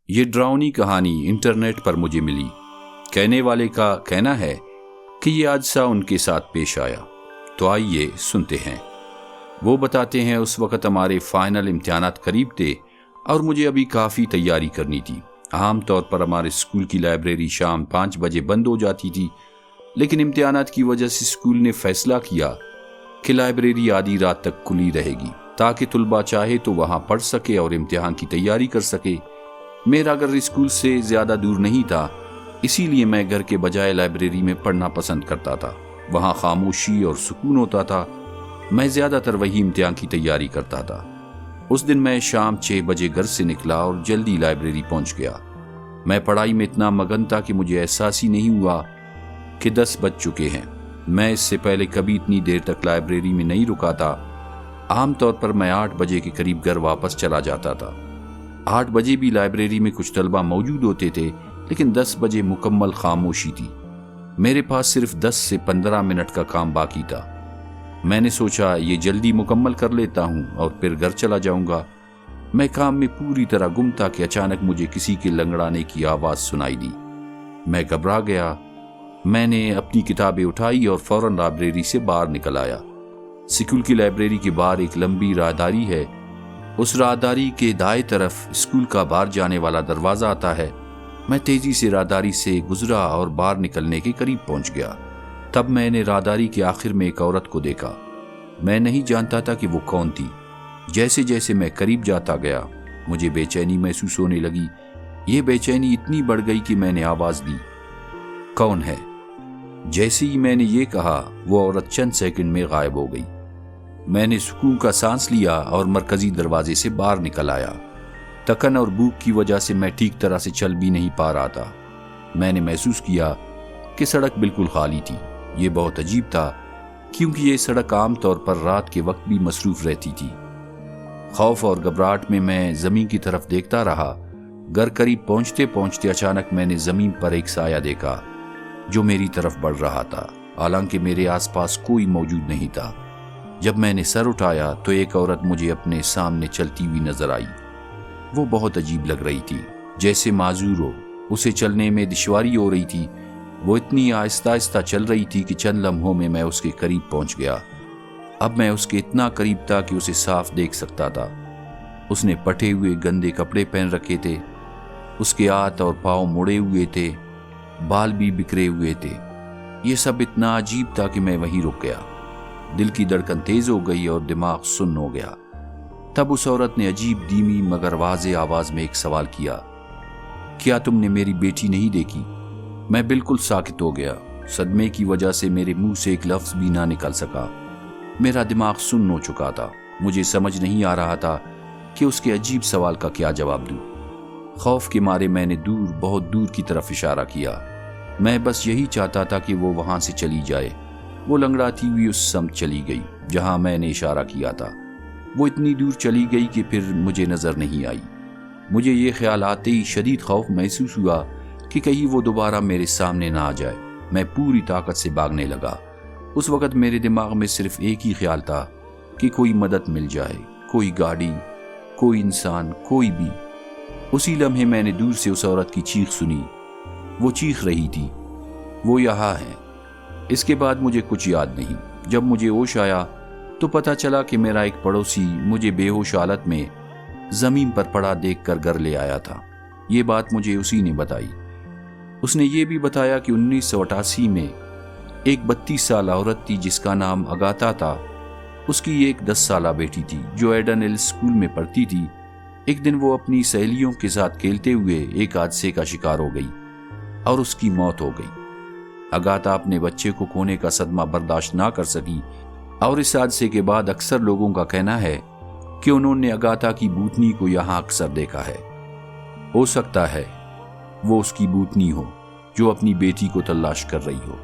یہ ڈراؤنی کہانی انٹرنیٹ پر مجھے ملی۔ کہنے والے کا کہنا ہے کہ یہ حادثہ ان کے ساتھ پیش آیا، تو آئیے سنتے ہیں۔ وہ بتاتے ہیں اس وقت ہمارے فائنل امتحانات قریب تھے اور مجھے ابھی کافی تیاری کرنی تھی۔ عام طور پر ہمارے اسکول کی لائبریری شام 5 بجے بند ہو جاتی تھی، لیکن امتحانات کی وجہ سے اسکول نے فیصلہ کیا کہ لائبریری آدھی رات تک کھلی رہے گی تاکہ طلباء چاہے تو وہاں پڑھ سکے اور امتحان کی تیاری کر سکے۔ میرا گھر اسکول سے زیادہ دور نہیں تھا، اسی لیے میں گھر کے بجائے لائبریری میں پڑھنا پسند کرتا تھا۔ وہاں خاموشی اور سکون ہوتا تھا۔ میں زیادہ تر وہی امتحان کی تیاری کرتا تھا۔ اس دن میں شام 6 بجے گھر سے نکلا اور جلدی لائبریری پہنچ گیا۔ میں پڑھائی میں اتنا مگن تھا کہ مجھے احساس ہی نہیں ہوا کہ 10 بج چکے ہیں۔ میں اس سے پہلے کبھی اتنی دیر تک لائبریری میں نہیں رکا تھا۔ عام طور پر میں 8 بجے کے قریب گھر واپس چلا جاتا تھا۔ 8 بجے بھی لائبریری میں کچھ طلبہ موجود ہوتے تھے، لیکن 10 بجے مکمل خاموشی تھی۔ میرے پاس صرف 10 سے 15 منٹ کا کام باقی تھا۔ میں نے سوچا یہ جلدی مکمل کر لیتا ہوں اور پھر گھر چلا جاؤں گا۔ میں کام میں پوری طرح گم تھا کہ اچانک مجھے کسی کے لنگڑانے کی آواز سنائی دی۔ میں گھبرا گیا۔ میں نے اپنی کتابیں اٹھائی اور فوراً لائبریری سے باہر نکل آیا۔ اسکول کی لائبریری کے باہر ایک لمبی راہداری ہے۔ اس راہداری کے دائیں طرف اسکول کا باہر جانے والا دروازہ آتا ہے۔ میں تیزی سے راہداری سے گزرا اور باہر نکلنے کے قریب پہنچ گیا۔ تب میں نے راہداری کے آخر میں ایک عورت کو دیکھا۔ میں نہیں جانتا تھا کہ وہ کون تھی۔ جیسے جیسے میں قریب جاتا گیا، مجھے بے چینی محسوس ہونے لگی۔ یہ بے چینی اتنی بڑھ گئی کہ میں نے آواز دی، کون ہے؟ جیسے ہی میں نے یہ کہا، وہ عورت چند سیکنڈ میں غائب ہو گئی۔ میں نے سکون کا سانس لیا اور مرکزی دروازے سے باہر نکل آیا۔ تھکن اور بھوک کی وجہ سے میں ٹھیک طرح سے چل بھی نہیں پا رہا تھا۔ میں نے محسوس کیا کہ سڑک بالکل خالی تھی۔ یہ بہت عجیب تھا کیونکہ یہ سڑک عام طور پر رات کے وقت بھی مصروف رہتی تھی۔ خوف اور گھبراہٹ میں میں زمین کی طرف دیکھتا رہا۔ گھر قریب پہنچتے پہنچتے اچانک میں نے زمین پر ایک سایہ دیکھا جو میری طرف بڑھ رہا تھا، حالانکہ میرے آس پاس کوئی موجود نہیں تھا۔ جب میں نے سر اٹھایا تو ایک عورت مجھے اپنے سامنے چلتی ہوئی نظر آئی۔ وہ بہت عجیب لگ رہی تھی، جیسے معذور ہو۔ اسے چلنے میں دشواری ہو رہی تھی۔ وہ اتنی آہستہ آہستہ چل رہی تھی کہ چند لمحوں میں میں اس کے قریب پہنچ گیا۔ اب میں اس کے اتنا قریب تھا کہ اسے صاف دیکھ سکتا تھا۔ اس نے پھٹے ہوئے گندے کپڑے پہن رکھے تھے۔ اس کے ہاتھ اور پاؤں مڑے ہوئے تھے، بال بھی بکھرے ہوئے تھے۔ یہ سب اتنا عجیب تھا کہ میں وہیں رک گیا۔ دل کی دھڑکن تیز ہو گئی اور دماغ سن ہو گیا۔ تب اس عورت نے عجیب دھیمی مگر واضح آواز میں ایک سوال کیا، کیا تم نے میری بیٹی نہیں دیکھی؟ میں بالکل ساکت ہو گیا۔ صدمے کی وجہ سے میرے منہ سے ایک لفظ بھی نہ نکل سکا۔ میرا دماغ سن ہو چکا تھا۔ مجھے سمجھ نہیں آ رہا تھا کہ اس کے عجیب سوال کا کیا جواب دوں۔ خوف کے مارے میں نے دور، بہت دور کی طرف اشارہ کیا۔ میں بس یہی چاہتا تھا کہ وہ وہاں سے چلی جائے۔ وہ لنگڑاتی ہوئی اس سمت چلی گئی جہاں میں نے اشارہ کیا تھا۔ وہ اتنی دور چلی گئی کہ پھر مجھے نظر نہیں آئی۔ مجھے یہ خیال آتے ہی شدید خوف محسوس ہوا کہ کہیں وہ دوبارہ میرے سامنے نہ آ جائے۔ میں پوری طاقت سے بھاگنے لگا۔ اس وقت میرے دماغ میں صرف ایک ہی خیال تھا کہ کوئی مدد مل جائے، کوئی گاڑی، کوئی انسان، کوئی بھی۔ اسی لمحے میں نے دور سے اس عورت کی چیخ سنی۔ وہ چیخ رہی تھی، وہ یہاں ہے۔ اس کے بعد مجھے کچھ یاد نہیں۔ جب مجھے ہوش آیا تو پتہ چلا کہ میرا ایک پڑوسی مجھے بے ہوش حالت میں زمین پر پڑا دیکھ کر گھر لے آیا تھا۔ یہ بات مجھے اسی نے بتائی۔ اس نے یہ بھی بتایا کہ 1988 میں ایک 32 سالہ عورت تھی جس کا نام اگاتا تھا۔ اس کی ایک 10 سالہ بیٹی تھی جو ایڈن ہل اسکول میں پڑھتی تھی۔ ایک دن وہ اپنی سہیلیوں کے ساتھ کھیلتے ہوئے ایک حادثے کا شکار ہو گئی اور اس کی موت ہو گئی۔ اگاتا اپنے بچے کو کھونے کا صدمہ برداشت نہ کر سکی، اور اس حادثے کے بعد اکثر لوگوں کا کہنا ہے کہ انہوں نے اگاتا کی بھوتنی کو یہاں اکثر دیکھا ہے۔ ہو سکتا ہے وہ اس کی بھوتنی ہو جو اپنی بیٹی کو تلاش کر رہی ہو۔